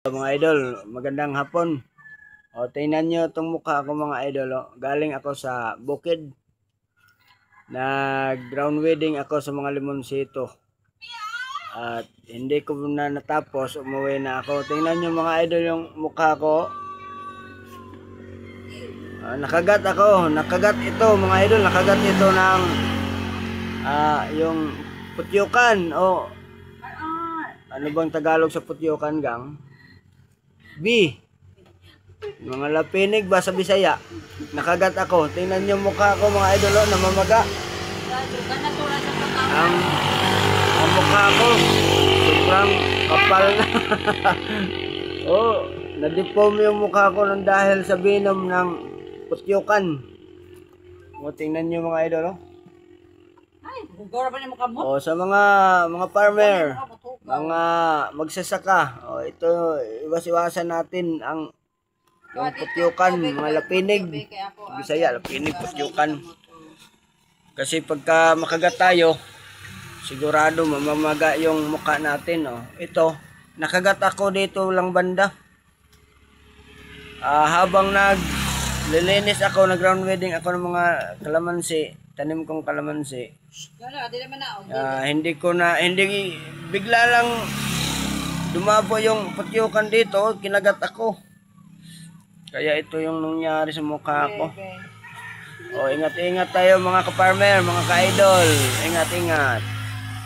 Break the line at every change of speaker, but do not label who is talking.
Mga idol, magandang hapon. O, tingnan nyo itong mukha ko mga idol. O. Galing ako sa bukid. Nag-ground wedding ako sa mga limonsito. At hindi ko na natapos, umuwi na ako. Tingnan nyo mga idol yung mukha ko. Nakagat ako. Nakagat ito mga idol. Nakagat ito ng yung putyukan. O, ano bang Tagalog sa putyukan, gang? B. Mga lapinig ba sa Bisaya? Nakagat ako. Tingnan niyo mukha ko mga idolo, namamaga. Ang mukha ko sobrang kapal na. Oh, nadipom yung mukha ko nang dahil sa binom ng putyukan. O, tingnan niyo mga idolo. O, sa mga farmer, mga magsasaka, o, ito, iwas-iwasan natin ang yung putyukan, mga lapinig. Bisaya, lapinig, putyukan. Kasi pagka makagat tayo, sigurado mamamaga yung mukha natin. O. Ito, nakagat ako dito lang banda. Habang naglilinis ako, nag-ground wedding ako ng mga kalamansi, tanim kong kalamansi. Hindi bigla lang dumabo yung putyukan dito, kinagat ako. Kaya ito yung nangyari sa mukha ko. O, ingat-ingat tayo mga ka-farmer, mga ka-idol. Ingat-ingat.